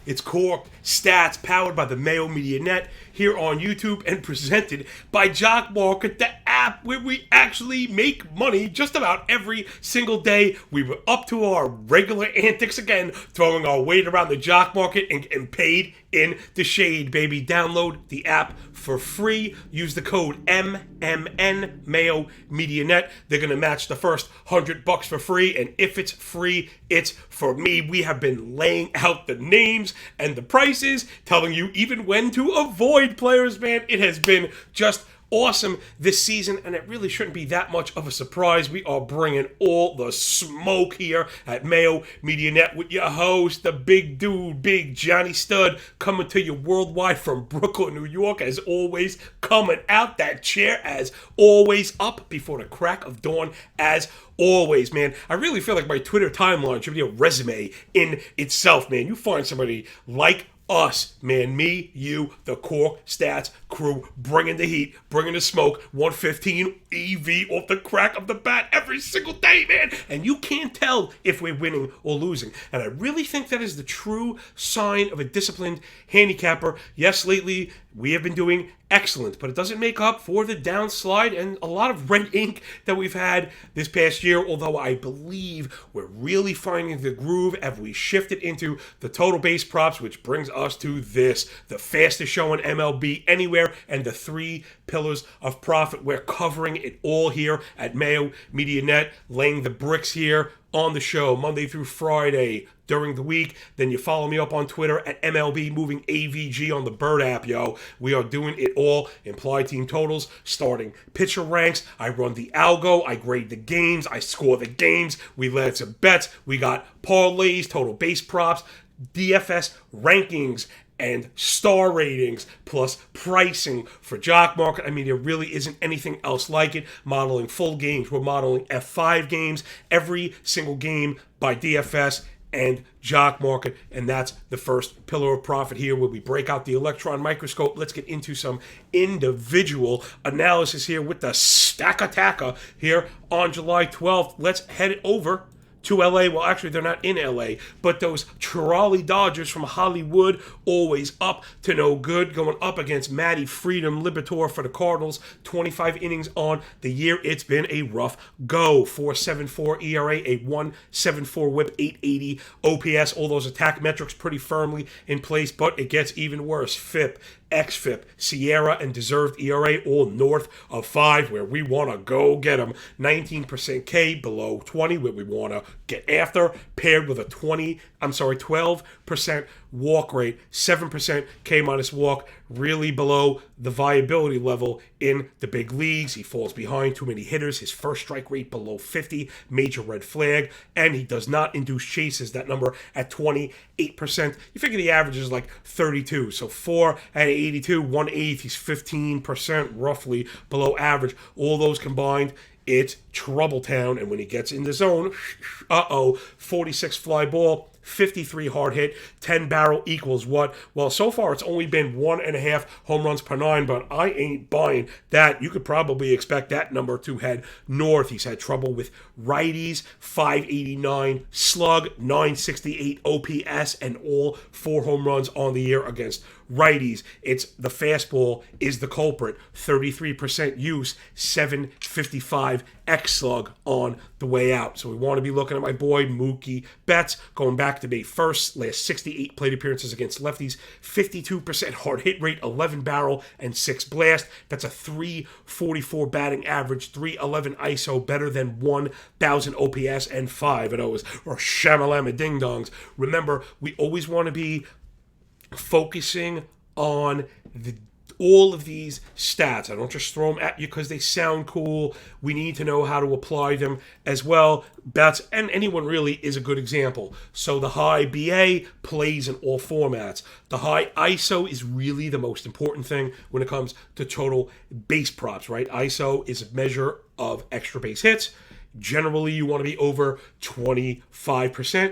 It's Core Stats, powered by the Mayo Media Net, here on YouTube, and presented by Jock MKT, the app where we actually make money just about every single day. We were up to our regular antics again, throwing our weight around the jock market and paid in the shade, baby. Download the app for free. Use the code MMN, Mayo Media Net. They're going to match the first $100 for free, and if it's free, it's for me. We have been laying out the names and the prices, telling you even when to avoid players, man. It has been just awesome this season, and it really shouldn't be that much of a surprise. We are bringing all the smoke here at Mayo Media Net with your host, the big dude, Big Johnny Stud, coming to you worldwide from Brooklyn, New York, as always, coming out that chair as always, up before the crack of dawn as always, man. I really feel like my Twitter timeline should be a resume in itself, man. You find somebody like us, man, me, you, the Core Stats crew, bringing the heat, bringing the smoke, 115 EV off the crack of the bat every single day, man. And you can't tell if we're winning or losing. And I really think that is the true sign of a disciplined handicapper. Yes, lately we have been doing excellent, but it doesn't make up for the downslide and a lot of red ink that we've had this past year, although I believe we're really finding the groove as we shifted into the total base props, which brings us to this, the fastest show in MLB anywhere, and the 3 pillars of profit. We're covering it all here at Mayo Media Net, laying the bricks here on the show Monday through Friday during the week. Then you follow me up on Twitter at MLB Moving AVG on the Bird app, yo. We are doing it all. Implied team totals, starting pitcher ranks. I run the algo. I grade the games. I score the games. We lay some bets. We got parlays, total base props, DFS rankings, and star ratings, plus pricing for Jock MKT. I mean, there really isn't anything else like it. Modeling full games. We're modeling F5 games, every single game by DFS and Jock MKT, and that's the first pillar of profit here, where we break out the electron microscope. Let's get into some individual analysis here with the stack attacker here on July 12th. Let's head it over to LA. Well, actually, they're not in LA, but those trolley Dodgers from Hollywood, always up to no good, going up against Matty Freedom Libertor for the Cardinals. 25 innings on the year. It's been a rough go. 4.74 ERA, a 1.74 whip, 880 OPS. All those attack metrics pretty firmly in place, but it gets even worse. FIP, XFIP, Sierra, and deserved ERA all north of 5, where we want to go get them. 19% K below 20, where we want to get after, paired with a 12% walk rate, 7% K minus walk, really below the viability level in the big leagues. He falls behind too many hitters. His first strike rate below 50, major red flag, and he does not induce chases. That number at 28%. You figure the average is like 32, so 4 out of 82, 1/8. He's 15% roughly below average. All those combined, it's trouble town. And when he gets in the zone, 46 fly ball, 53 hard hit, 10 barrel equals what? Well, so far it's only been 1.5 home runs per 9, but I ain't buying that. You could probably expect that number to head north. He's had trouble with righties, 589 slug, 968 OPS, and all 4 home runs on the year against righties. It's the fastball is the culprit. 33% use, 755 X slug on the way out. So we want to be looking at my boy Mookie Betts, going back to May 1st, last 68 plate appearances against lefties, 52% hard hit rate, 11 barrel, and 6 blast. That's a 344 batting average, 311 ISO, better than 1,000 OPS, and 5 of those are shamalama ding dongs. Remember, we always want to be focusing on all of these stats. I don't just throw them at you because they sound cool. We need to know how to apply them as well. Bats, and anyone really, is a good example. So the high BA plays in all formats. The high ISO is really the most important thing when it comes to total base props, right? ISO is a measure of extra base hits. Generally, you want to be over 25%,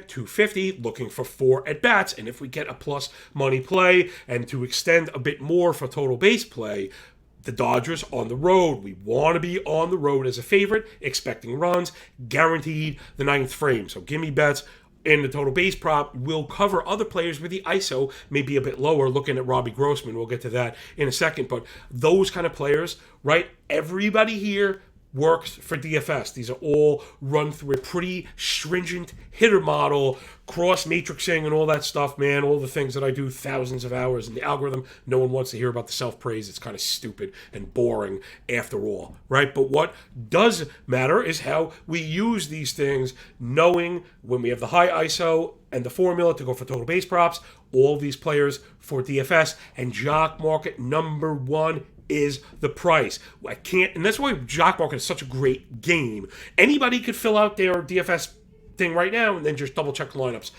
250, looking for 4 at-bats. And if we get a plus money play, and to extend a bit more for total base play, the Dodgers on the road. We want to be on the road as a favorite, expecting runs, guaranteed the 9th frame. So give me bets in the total base prop will cover other players where the ISO may be a bit lower. Looking at Robbie Grossman, we'll get to that in a second. But those kind of players, right? Everybody here works for DFS. These are all run through a pretty stringent hitter model, cross matrixing and all that stuff, man. All the things that I do thousands of hours in the algorithm. No one wants to hear about the self-praise. It's kind of stupid and boring after all, right? But what does matter is how we use these things, knowing when we have the high ISO and the formula to go for total base props, all these players for DFS, and Jock Market number one is the price. I can't, and that's why Jock Market is such a great game. Anybody could fill out their DFS thing right now and then just double check the lineups.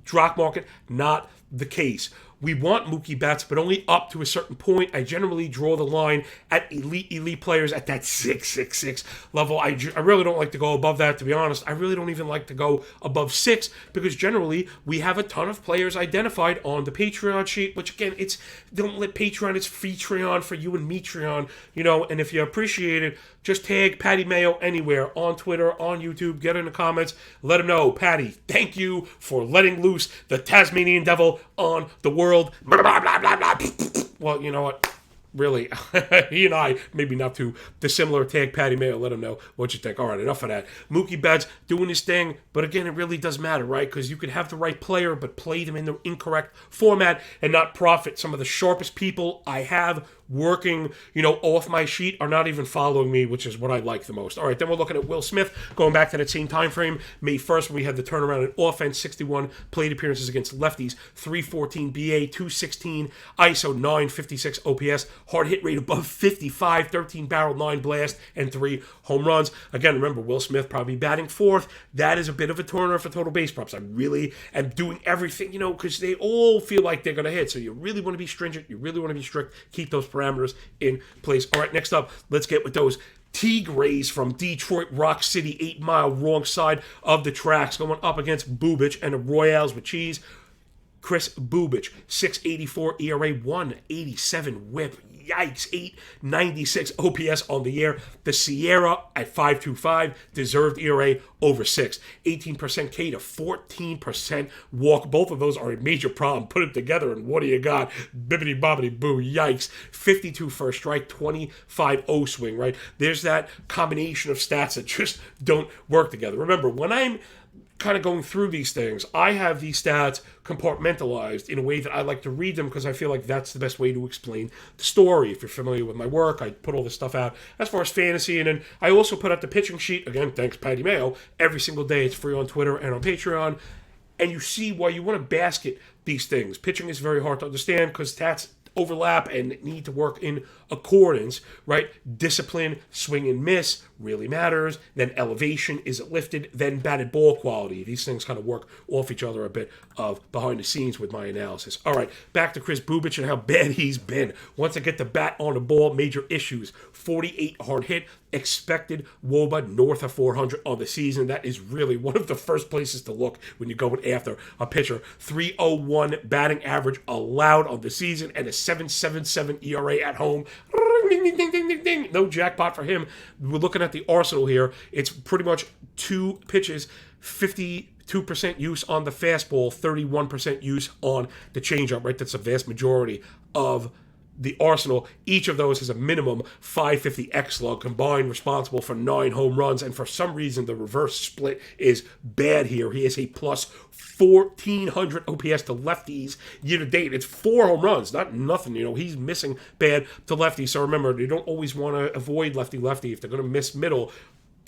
Jock Market, not the case. We want Mookie Betts, but only up to a certain point. I generally draw the line at elite players at that 6 level. I really don't like to go above that, to be honest. I really don't even like to go above 6 because generally we have a ton of players identified on the Patreon sheet, which again, it's don't let Patreon, it's Featreon for you and Metreon, you know, and if you appreciate it, just tag Patty Mayo anywhere on Twitter, on YouTube, get in the comments, let him know, Patty, thank you for letting loose the Tasmanian devil on the world. Blah, blah, blah, blah, blah. Well, you know what? Really, he and I, maybe not too dissimilar. Tag Patty Mayo, let him know what you think. All right, enough of that. Mookie Betts doing his thing, but again, it really does matter, right? Because you could have the right player, but play them in the incorrect format and not profit. Some of the sharpest people I have working, you know, off my sheet are not even following me, which is what I like the most. All right, then we're looking at Will Smith, going back to that same time frame. May 1st, when we had the turnaround in offense, 61 plate appearances against lefties, 314 BA, 216 ISO, 956 OPS, hard hit rate above 55, 13 barrel, 9 blast, and 3 home runs. Again, remember, Will Smith probably batting 4th. That is a bit of a turner for total base props. I really am doing everything, you know, because they all feel like they're going to hit. So you really want to be stringent. You really want to be strict. Keep those parameters in place. All right, next up, let's get with those Tigres from Detroit Rock City, 8 Mile, wrong side of the tracks, going up against Bubich and the Royals with cheese. Chris Bubich, 6.84 ERA, 1.87 WHIP. Yikes, 896 OPS on the year. The Sierra at 5.25, deserved ERA over 6. 18% K to 14% walk. Both of those are a major problem. Put it together, and what do you got? Bibbity bobbity boo, yikes. 52 first strike, 25 O swing, right? There's that combination of stats that just don't work together. Remember, when I'm kind of going through these things, I have these stats compartmentalized in a way that I like to read them because I feel like that's the best way to explain the story. If you're familiar with my work, I put all this stuff out as far as fantasy, and then I also put out the pitching sheet, again, thanks Patty Mayo, every single day. It's free on Twitter and on Patreon, and you see why you want to basket these things. Pitching is very hard to understand because stats overlap and need to work in accordance, right? Discipline, swing and miss really matters. Then elevation, is it lifted? Then batted ball quality. These things kind of work off each other a bit of behind the scenes with my analysis. All right, back to Chris Bubich and how bad he's been. Once I get the bat on the ball, major issues. 48 hard hit, expected WOBA north of 400 on the season. That is really one of the first places to look when you're going after a pitcher. 301 batting average allowed on the season and a 7.77 ERA at home. Ding, ding, ding, ding, ding, ding. No jackpot for him. We're looking at the arsenal here. It's pretty much 2 pitches, 52% use on the fastball, 31% use on the changeup, right? That's a vast majority of the arsenal. Each of those has a minimum 550 X-Lug combined, responsible for 9 home runs, and for some reason the reverse split is bad here. He has a plus 1,400 OPS to lefties year to date. It's 4 home runs, not nothing. You know, he's missing bad to lefties. So remember, they don't always want to avoid lefty-lefty. If they're going to miss middle,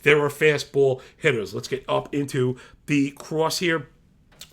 there are fastball hitters. Let's get up into the cross here.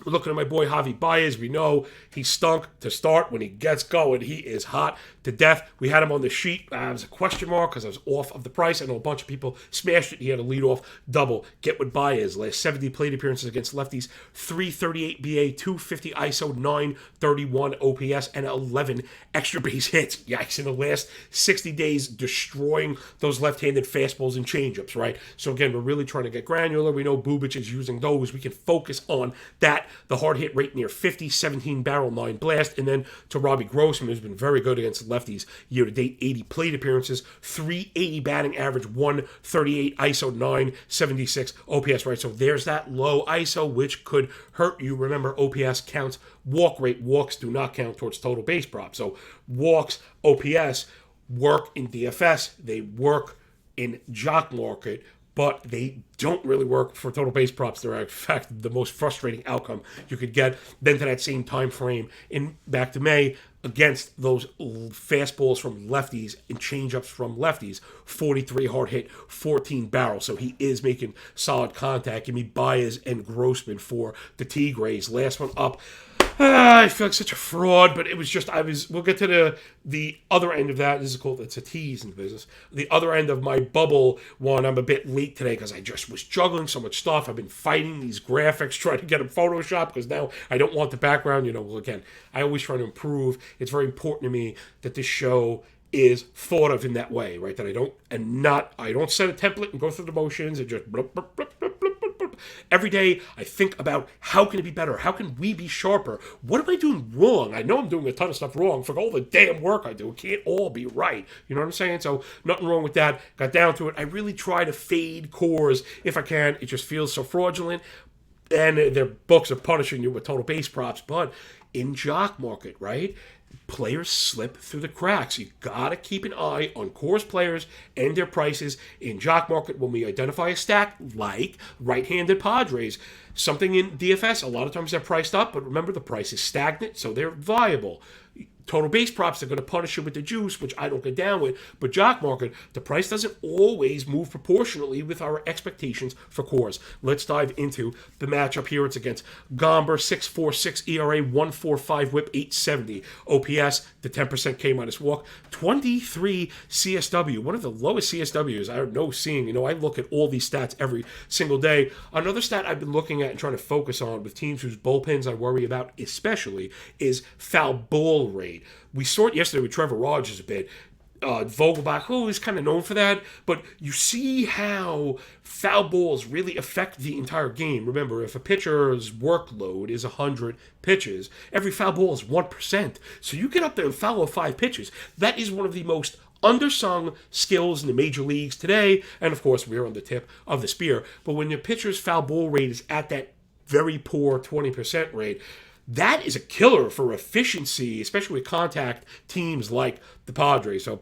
We're looking at my boy Javi Baez. We know he stunk to start. When he gets going, he is hot to death. We had him on the sheet as a question mark because I was off of the price. I know a bunch of people smashed it. He had a leadoff double. Get with Baez. Last 70 plate appearances against lefties. 338 BA, 250 ISO, 931 OPS, and 11 extra base hits. Yikes. In the last 60 days, destroying those left-handed fastballs and changeups, right? So again, we're really trying to get granular. We know Bubich is using those. We can focus on that the hard hit rate near 50, 17 barrel, 9 blast. And then to Robbie Grossman, who's been very good against lefties year to date, 80 plate appearances, 380 batting average, 138 ISO, 976 OPS, right? So there's that low ISO, which could hurt you. Remember, OPS counts walk rate. Walks do not count towards total base prop. So walks, OPS work in DFS. They work in Jock Market, but they don't really work for total base props. They're, in fact, the most frustrating outcome you could get. Then to that same time frame in back to May, against those fastballs from lefties and changeups from lefties, 43 hard hit, 14 barrel. So he is making solid contact. Give me Baez and Grossman for the Tigres. Last one up. I feel like such a fraud, but it was just, we'll get to the other end of that. This is called, it's a tease in the business. The other end of my bubble one, I'm a bit late today because I just was juggling so much stuff. I've been fighting these graphics, trying to get them Photoshopped because now I don't want the background. Well, again, I always try to improve. It's very important to me that this show is thought of in that way, right? That I don't set a template and go through the motions and just blub, blub, blub, blub, blub, blub, blub. Every day I think about how can it be better? How can we be sharper? What am I doing wrong? I know I'm doing a ton of stuff wrong for all the damn work I do. It can't all be right. You know what I'm saying? So nothing wrong with that. Got down to it. I really try to fade cores if I can. It just feels so fraudulent. And their books are punishing you with total base props. But in Jock Market, right? Players slip through the cracks. You gotta keep an eye on course players and their prices in Jock Market when we identify a stack like right-handed Padres. Something in DFS, a lot of times they're priced up, but remember the price is stagnant, so they're viable. Total base props, they're going to punish you with the juice, which I don't get down with. But Jock Market, the price doesn't always move proportionally with our expectations for cores. Let's dive into the matchup here. It's against Gomber, 6.46 ERA, 1.45 whip, 870 OPS, the 10% K minus walk, 23 CSW, one of the lowest CSWs I know seeing. I look at all these stats every single day. Another stat I've been looking at and trying to focus on with teams whose bullpens I worry about especially is foul ball rate. We saw it yesterday with Trevor Rogers a bit. Vogelbach, he's kind of known for that, but you see how foul balls really affect the entire game. Remember, if a pitcher's workload is 100 pitches, every foul ball is 1%. So you get up there and foul 5 pitches. That is one of the most undersung skills in the major leagues today, and of course, we're on the tip of the spear. But when your pitcher's foul ball rate is at that very poor 20% rate, that is a killer for efficiency, especially with contact teams like the Padres. So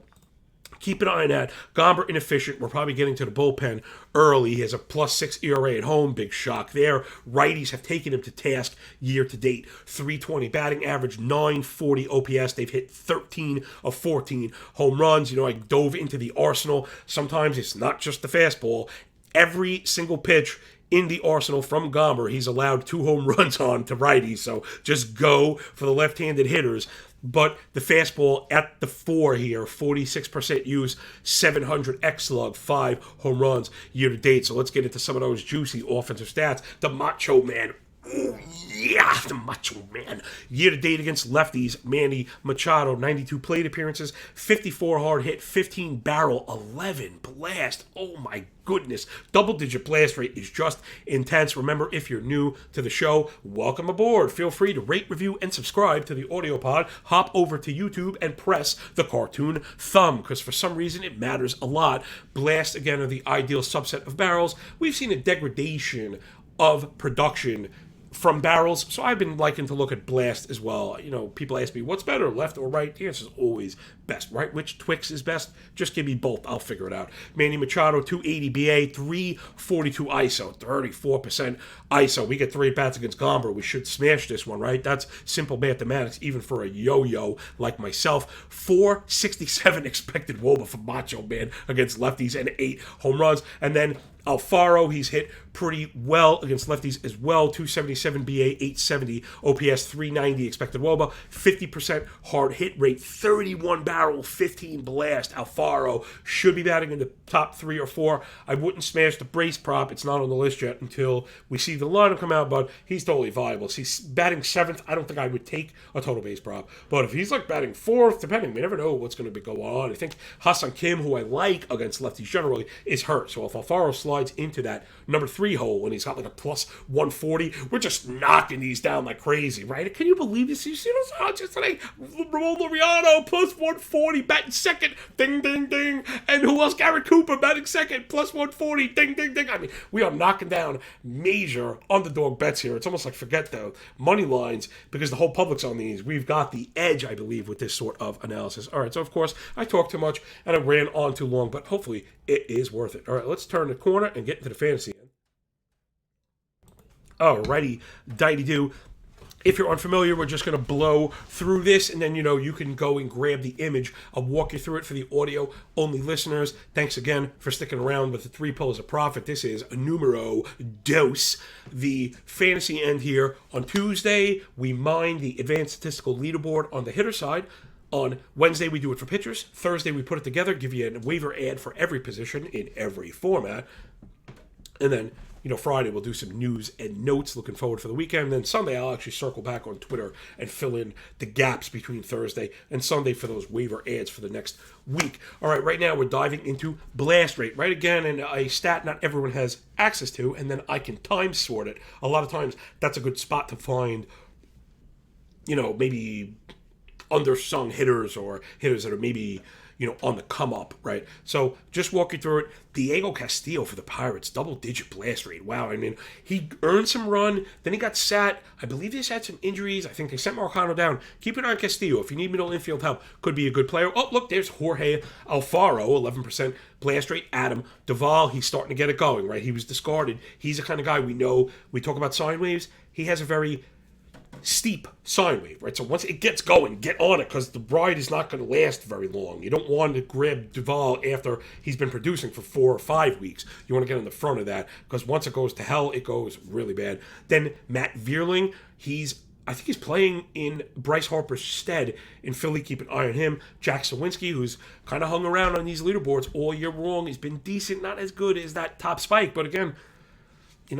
keep an eye on that. Gomber inefficient. We're probably getting to the bullpen early. He has a +6 ERA at home. Big shock there. Righties have taken him to task year to date. 320 batting average, 940 OPS. They've hit 13 of 14 home runs. I dove into the arsenal. Sometimes it's not just the fastball. Every single pitch in the arsenal from Gomber, he's allowed 2 home runs on to righties, so just go for the left-handed hitters. But the fastball at the 4 here, 46% use, 700 X-Slug, 5 home runs year to date. So let's get into some of those juicy offensive stats. The Macho Man. Oh, yeah, the Macho Man. Year to date against lefties, Manny Machado, 92 plate appearances, 54 hard hit, 15 barrel, 11 blast. Oh my goodness. Double-digit blast rate is just intense. Remember, if you're new to the show, welcome aboard. Feel free to rate, review, and subscribe to the audio pod. Hop over to YouTube and press the cartoon thumb, because for some reason it matters a lot. Blast, again, are the ideal subset of barrels. We've seen a degradation of production from barrels, so I've been liking to look at blast as well. People ask me, what's better, left or right? The answer is always best, right? Which Twix is best? Just give me both. I'll figure it out. Manny Machado, 280 BA, 342 ISO, 34% ISO. We get 3 at-bats against Gomber. We should smash this one, right? That's simple mathematics, even for a yo-yo like myself. 467 expected WOBA for Macho Man against lefties and 8 home runs. And then Alfaro, he's hit pretty well against lefties as well. 277 BA, 870 OPS, 390 expected WOBA, 50% hard hit rate, 31 barrel, 15 blast. Alfaro should be batting in the top 3 or 4. I wouldn't smash the brace prop. It's not on the list yet until we see the lineup come out, but he's totally viable. So he's batting 7th. I don't think I would take a total base prop. But if he's like batting 4th, depending, we never know what's going to be going on. I think Hassan Kim, who I like against lefties generally, is hurt. So if Alfaro slides slides into that number 3 hole and he's got like a plus 140. We're just knocking these down like crazy, right? Can you believe this? You see those odds yesterday? Ramon Laureano plus 140, batting second, ding, ding, ding. And who else? Garrett Cooper batting second, plus 140, ding, ding, ding. I mean, we are knocking down major underdog bets here. It's almost like forget the money lines because the whole public's on these. We've got the edge, I believe, with this sort of analysis. All right, so of course, I talked too much and I ran on too long, but hopefully it is worth it. All right, let's turn the corner and get into the fantasy end. Alrighty, dighty-do. If you're unfamiliar, we're just going to blow through this, and then, you can go and grab the image. I'll walk you through it for the audio-only listeners. Thanks again for sticking around with the 3 Pillars of Profit. This is numero dos. The fantasy end here. On Tuesday, we mine the advanced statistical leaderboard on the hitter side. On Wednesday, we do it for pitchers. Thursday, we put it together, give you a waiver ad for every position in every format. And then, Friday we'll do some news and notes. Looking forward for the weekend. And then Sunday I'll actually circle back on Twitter and fill in the gaps between Thursday and Sunday for those waiver ads for the next week. All right, right now we're diving into blast rate, right? Again, and a stat not everyone has access to, and then I can time sort it. A lot of times that's a good spot to find, maybe undersung hitters or hitters that are maybe on the come up, right? So just walk you through it. Diego Castillo for the Pirates, double-digit blast rate. Wow, I mean, he earned some run, then he got sat. I believe he's had some injuries. I think they sent Marcano down. Keep an eye on Castillo. If you need middle infield help, could be a good player. Oh, look, there's Jorge Alfaro, 11% blast rate. Adam Duvall, he's starting to get it going, right? He was discarded. He's the kind of guy we know. We talk about sine waves. He has a very steep sine wave, right? So once it gets going, get on it because the ride is not going to last very long. You don't want to grab Duvall after he's been producing for 4 or 5 weeks. You want to get in the front of that because once it goes to hell, it goes really bad. Then Matt Vierling, I think he's playing in Bryce Harper's stead in Philly. Keep an eye on him. Jack Sawinski, who's kind of hung around on these leaderboards all year long. He's been decent, not as good as that top spike, but again, you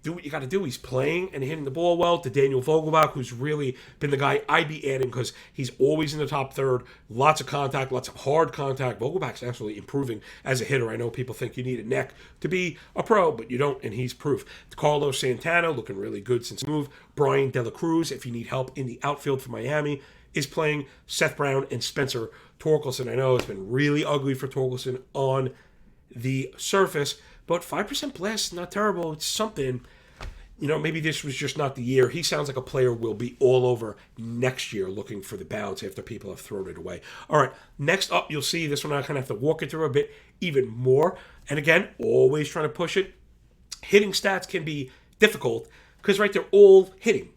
do what you got to do. He's playing and hitting the ball well. To Daniel Vogelbach, who's really been the guy I'd be adding because he's always in the top third. Lots of contact, lots of hard contact. Vogelbach's actually improving as a hitter. I know people think you need a neck to be a pro, but you don't, and he's proof. Carlos Santana, looking really good since move. Brian De La Cruz, if you need help in the outfield for Miami, is playing. Seth Brown and Spencer Torkelson. I know it's been really ugly for Torkelson on the surface, but 5% blast is not terrible. It's something. Maybe this was just not the year. He sounds like a player will be all over next year looking for the bounce after people have thrown it away. All right, next up, you'll see this one I kind of have to walk it through a bit even more. And again, always trying to push it. Hitting stats can be difficult because, right, they're all hitting.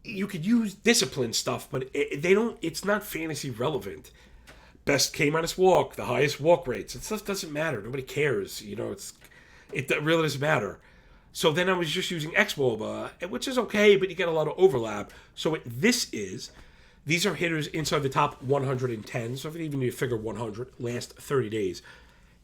You could use discipline stuff, but it's not fantasy relevant. Best K- walk, the highest walk rates. It stuff doesn't matter. Nobody cares. It really doesn't matter. So then I was just using xwOBA, which is okay, but you get a lot of overlap. So what this is, these are hitters inside the top 110. So if you even need to figure 100, last 30 days.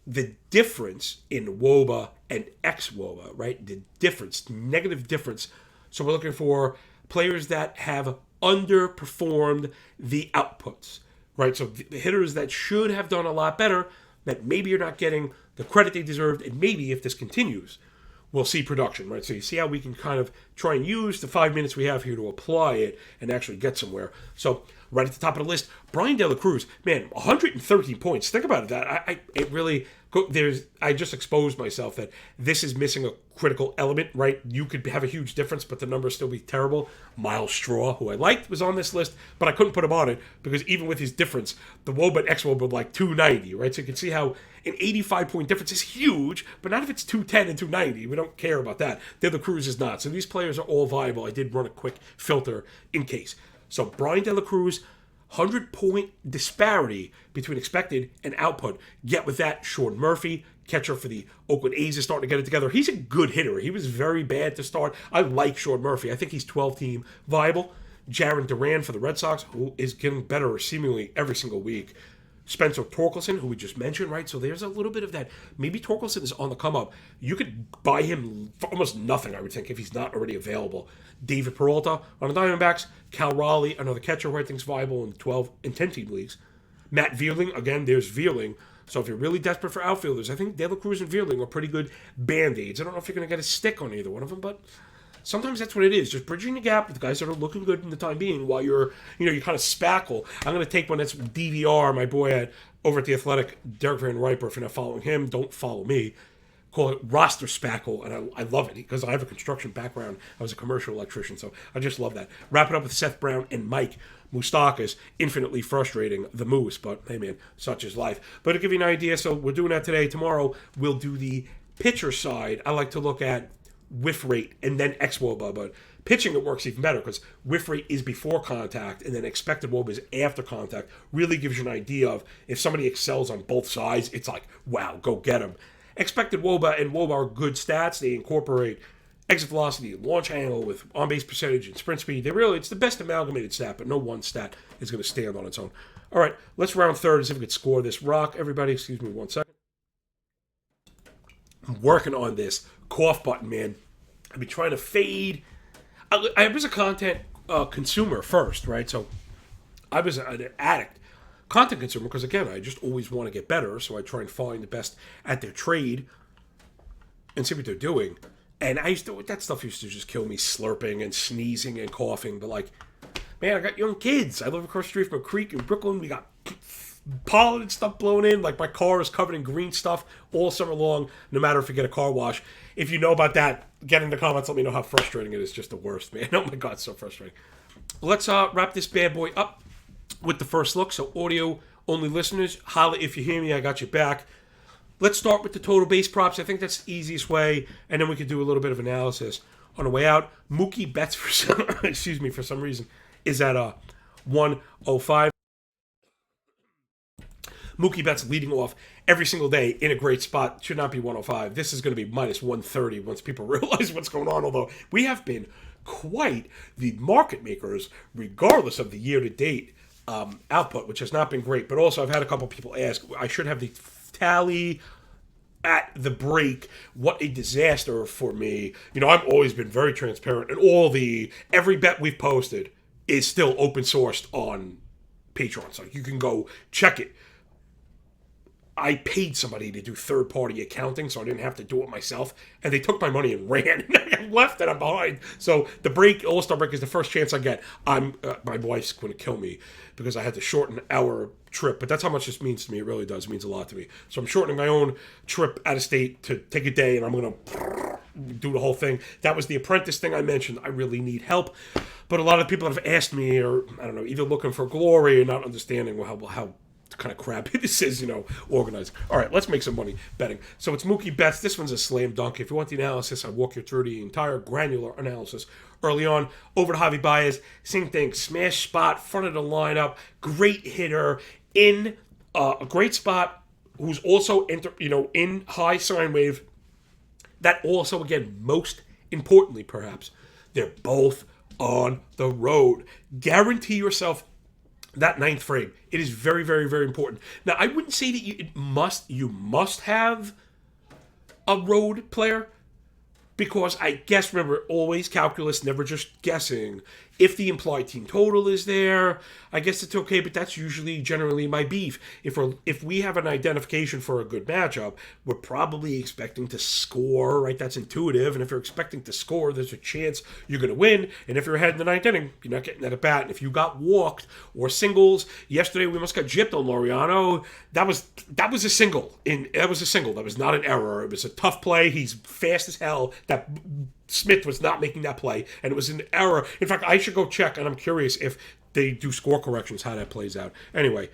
The difference in WOBA and xwOBA, right? The difference, negative difference. So we're looking for players that have underperformed the outputs. Right, so the hitters that should have done a lot better, that maybe you're not getting the credit they deserved, and maybe if this continues, we'll see production, right? So you see how we can kind of try and use the 5 minutes we have here to apply it and actually get somewhere. So right at the top of the list, Brian De La Cruz, man, 113 points. Think about it. I just exposed myself that this is missing a critical element, right? You could have a huge difference, but the numbers still be terrible. Miles Straw, who I liked, was on this list, but I couldn't put him on it because even with his difference, the WOBA and xwOBA were like 290, right? So you can see how an 85-point difference is huge, but not if it's 210 and 290. We don't care about that. De La Cruz is not. So these players are all viable. I did run a quick filter in case. So Brian De La Cruz, 100-point disparity between expected and output. Get with that, Sean Murphy, catcher for the Oakland A's, is starting to get it together. He's a good hitter. He was very bad to start. I like Sean Murphy. I think he's 12-team viable. Jarren Duran for the Red Sox, who is getting better seemingly every single week. Spencer Torkelson, who we just mentioned, right? So there's a little bit of that. Maybe Torkelson is on the come up. You could buy him for almost nothing, I would think, if he's not already available. David Peralta on the Diamondbacks. Cal Raleigh, another catcher who I think is viable in 12 and 10-team leagues. Matt Vierling, again, there's Vierling. So if you're really desperate for outfielders, I think De La Cruz and Vierling are pretty good band-aids. I don't know if you're going to get a stick on either one of them, but sometimes that's what it is. Just bridging the gap with guys that are looking good in the time being while you kind of spackle. I'm going to take one that's DVR, my boy over at The Athletic, Derek Van Riper. If you're not following him, don't follow me. Call it roster spackle, and I love it because I have a construction background. I was a commercial electrician, so I just love that. Wrap it up with Seth Brown and Mike Moustakas. Infinitely frustrating, the Moose, but hey man, such is life. But to give you an idea, so we're doing that today. Tomorrow, we'll do the pitcher side. I like to look at whiff rate and then xWOBA, but pitching it works even better because whiff rate is before contact and then expected WOBA is after contact. Really gives you an idea of if somebody excels on both sides, it's like, wow, go get them. Expected WOBA and WOBA are good stats. They incorporate exit velocity, launch angle with on-base percentage and sprint speed. It's the best amalgamated stat, but no one stat is going to stand on its own. All right, let's round third and see if we could score this rock. Everybody, excuse me 1 second. I'm working on this cough button, man. I've been trying to fade. I was a content consumer first, right? So I was an addict. Content consumer, because again, I just always want to get better, so I try and find the best at their trade and see what they're doing. And that stuff used to just kill me, slurping and sneezing and coughing. But like, man, I got young kids. I live across the street from a creek in Brooklyn. We got pollen and stuff blown in. Like my car is covered in green stuff all summer long, no matter if you get a car wash. If you know about that, get in the comments. Let me know how frustrating it is. Just the worst, man. Oh my God, it's so frustrating. Let's wrap this bad boy up with the first look. So audio only listeners, holla if you hear me, I got your back. Let's start with the total base props. I think that's the easiest way, and then we could do a little bit of analysis on the way out. Mookie Betts for some reason is at 105. Mookie Betts leading off every single day in a great spot. Should not be 105. This is going to be minus 130 once people realize what's going on. Although we have been quite the market makers, regardless of the year-to-date output, which has not been great. But also, I've had a couple people ask. I should have the tally at the break. What a disaster for me. I've always been very transparent, and every bet we've posted is still open sourced on Patreon, so you can go check it. I paid somebody to do third-party accounting, so I didn't have to do it myself. And they took my money and ran. And I left and I'm behind. So the break, All-Star break, is the first chance I get. My wife's going to kill me because I had to shorten our trip. But that's how much this means to me. It really does. It means a lot to me. So I'm shortening my own trip out of state to take a day, and I'm going to do the whole thing. That was the apprentice thing I mentioned. I really need help. But a lot of people have asked me, or I don't know, either looking for glory or not understanding how kind of crappy this is, organized. All right, let's make some money betting. So it's Mookie Betts. This one's a slam dunk. If you want the analysis, I'll walk you through the entire granular analysis early on. Over to Javi Baez, same thing. Smash spot, front of the lineup, great hitter in a great spot, who's also in high sine wave. That also, again, most importantly, perhaps, they're both on the road. Guarantee yourself that ninth frame. It is very, very, very important. Now, I wouldn't say that you must have a road player, because I guess, remember, always calculus, never just guessing. If the implied team total is there, I guess it's okay, but that's generally my beef. If we have an identification for a good matchup, we're probably expecting to score, right? That's intuitive. And if you're expecting to score, there's a chance you're going to win. And if you're ahead in the ninth inning, you're not getting that at bat. And if you got walked or singles, yesterday we almost got gypped on Laureano. That was a single. That was a single. That was not an error. It was a tough play. He's fast as hell. That Smith was not making that play, and it was an error. In fact, I should go check, and I'm curious if they do score corrections, how that plays out. Anyway,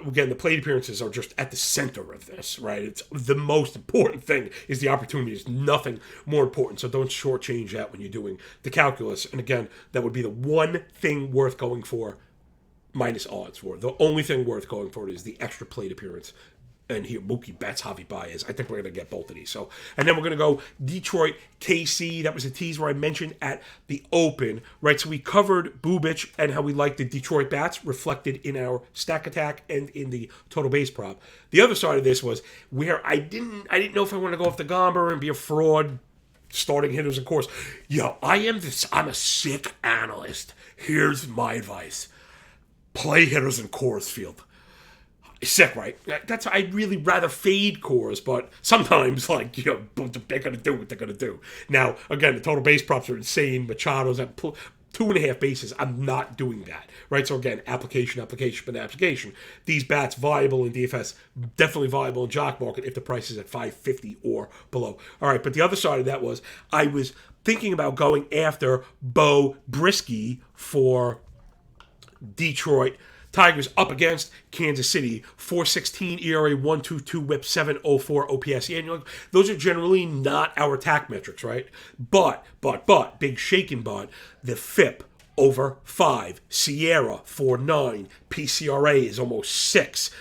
again, the plate appearances are just at the center of this, right? It's the most important thing is the opportunity. There's nothing more important, so don't shortchange that when you're doing the calculus. And again, that would be the one thing worth going for, minus odds for. The only thing worth going for is the extra plate appearance. And here, Mookie Betts, Javi Baez. I think we're going to get both of these. So, and then we're going to go Detroit, KC. That was a tease where I mentioned at the open, right? So we covered Bubic and how we like the Detroit bats reflected in our stack attack and in the total base prop. The other side of this was where I didn't know if I want to go off the Gomber and be a fraud starting hitters, of course. I'm a sick analyst. Here's my advice. Play hitters in Coors Field. Sick, right? That's I'd really rather fade cores, but sometimes, like, they're going to do what they're going to do. Now, again, the total base props are insane. Machado's at 2.5 bases. I'm not doing that, right? So again, application. These bats viable in DFS, definitely viable in jock market if the price is at 550 or below. All right, but the other side of that was I was thinking about going after Bo Brisky for Detroit Tigers up against Kansas City, 4.16 ERA, 1.22 WHIP, 7.04 OPS. Yeah, and you're like, those are generally not our attack metrics, right? But, big shaking but, the FIP over 5, Sierra 4.9, PCRA is almost 6.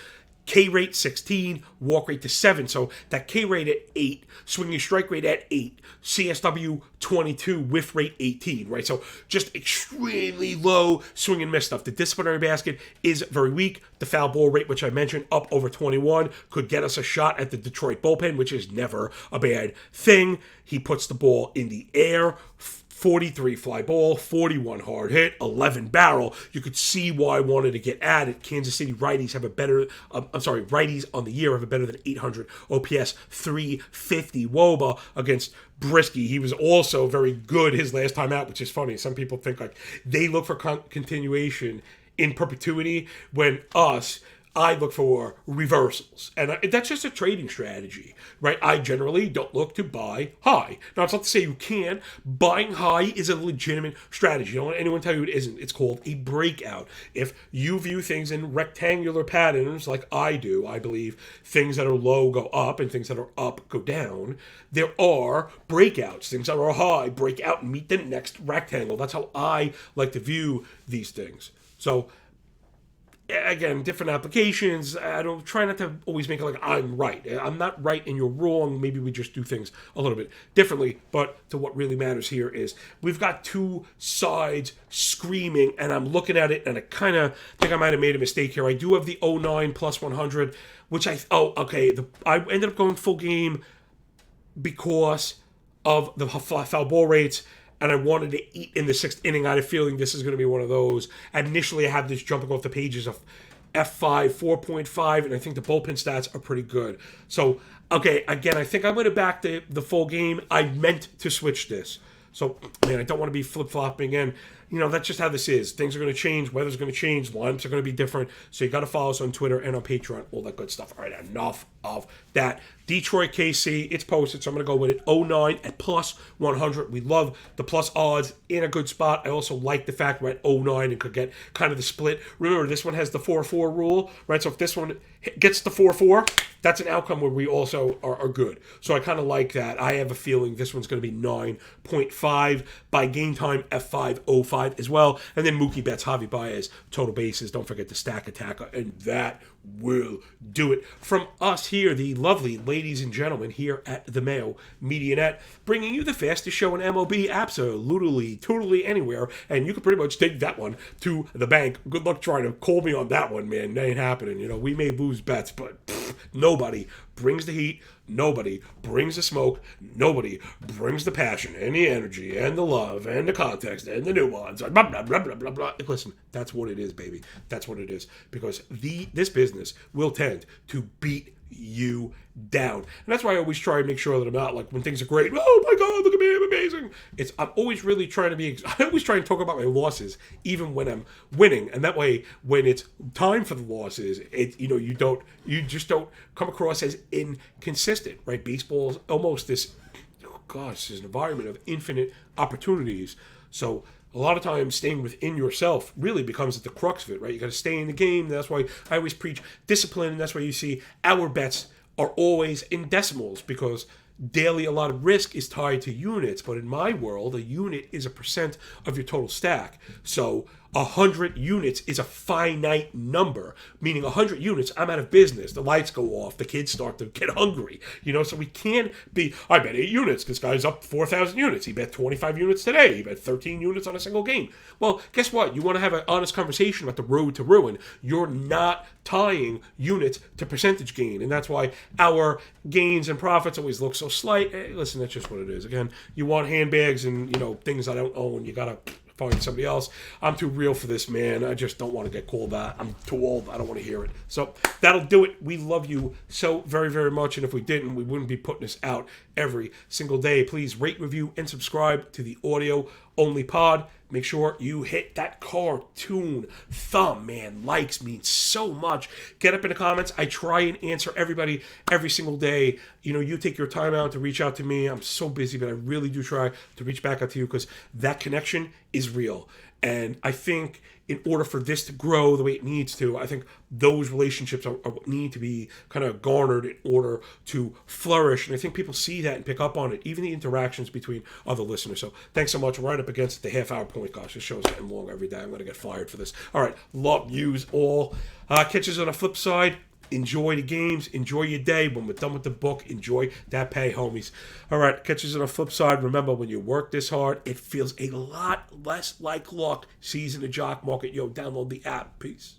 K rate 16, walk rate to 7. So that K rate at 8, swinging strike rate at 8, CSW 22, whiff rate 18, right? So just extremely low swing and miss stuff. The disciplinary basket is very weak. The foul ball rate, which I mentioned, up over 21, could get us a shot at the Detroit bullpen, which is never a bad thing. He puts the ball in the air. 43 fly ball, 41 hard hit, 11 barrel. You could see why I wanted to get at it. Kansas City righties have a better, righties on the year have a better than 800 OPS, 350 WOBA against Brisky. He was also very good his last time out, which is funny. Some people think like they look for continuation in perpetuity when I look for reversals. And that's just a trading strategy, right? I generally don't look to buy high. Now, it's not to say you can't. Buying high is a legitimate strategy. Don't let anyone tell you it isn't. It's called a breakout. If you view things in rectangular patterns like I do, I believe things that are low go up and things that are up go down. There are breakouts. Things that are high break out and meet the next rectangle. That's how I like to view these things. So, again, different applications. I don't try not to always make it like I'm right. I'm not right and you're wrong. Maybe we just do things a little bit differently. But to what really matters here is we've got two sides screaming, and I'm looking at it, and I kind of think I might have made a mistake here. I do have the 09 plus 100, which I ended up going full game because of the foul ball rates. And I wanted to eat in the 6th inning. I had a feeling this is going to be one of those. Initially, I had this jumping off the pages of F5, 4.5, and I think the bullpen stats are pretty good. So, okay, again, I think I'm going to back the full game. I meant to switch this. So, man, I don't want to be flip-flopping in. That's just how this is. Things are going to change. Weather's going to change. Lineups are going to be different. So you got to follow us on Twitter and on Patreon. All that good stuff. All right, enough of that. Detroit KC, it's posted, so I'm going to go with it. 09 at plus 100. We love the plus odds in a good spot. I also like the fact we're at 09 and could get kind of the split. Remember, this one has the 4-4 rule, right? So if this one gets the 4-4, that's an outcome where we also are good. So I kind of like that. I have a feeling this one's going to be 9.5 by game time, F505 as well. And then Mookie Betts, Javi Baez, total bases. Don't forget the stack attacker, and that will do it from us here, the lovely ladies and gentlemen here at the Mayo Media Net, bringing you the fastest show in MLB absolutely, totally anywhere, and you can pretty much take that one to the bank. Good luck trying to call me on that one, man. That ain't happening. We may lose bets, but nobody brings the heat, nobody brings the smoke, nobody brings the passion and the energy and the love and the context and the nuance. Blah, blah, blah, blah, blah, blah. Listen, that's what it is, baby. That's what it is. Because this business will tend to beat you down. And that's why I always try and make sure that I'm not like when things are great, oh my God, look at me, I'm amazing. I'm always really trying to I always try and talk about my losses even when I'm winning. And that way, when it's time for the losses, you just don't come across as inconsistent, right? Baseball is almost this an environment of infinite opportunities. So a lot of times staying within yourself really becomes at the crux of it, right? You got to stay in the game. That's why I always preach discipline. And that's why you see our bets are always in decimals, because daily a lot of risk is tied to units. But in my world, a unit is a percent of your total stack. So 100 units is a finite number, meaning 100 units, I'm out of business. The lights go off. The kids start to get hungry. So we can't be, I bet 8 units. This guy's up 4,000 units. He bet 25 units today. He bet 13 units on a single game. Well, guess what? You want to have an honest conversation about the road to ruin. You're not tying units to percentage gain. And that's why our gains and profits always look so slight. Listen, that's just what it is. Again, you want handbags and, things I don't own. You got to find somebody else. I'm too real for this, man. I just don't want to get called that. I'm too old. I don't want to hear it. So that'll do it. We love you so very, very much. And if we didn't, we wouldn't be putting this out every single day. Please rate, review, and subscribe to the audio-only pod. Make sure you hit that cartoon thumb, man. Likes mean so much. Get up in the comments. I try and answer everybody every single day. You know, you take your time out to reach out to me. I'm so busy, but I really do try to reach back out to you because that connection is real. And I think in order for this to grow the way it needs to, I think those relationships are what need to be kind of garnered in order to flourish. And I think people see that and pick up on it, even the interactions between other listeners. So thanks so much. We're right up against the half-hour point. Gosh, this show's getting long every day. I'm going to get fired for this. All right, love yous all. Catches on the flip side. Enjoy the games. Enjoy your day. When we're done with the book, enjoy that pay, homies. All right, catches on the flip side. Remember, when you work this hard, it feels a lot less like luck. See you in the jock market. Yo, download the app. Peace.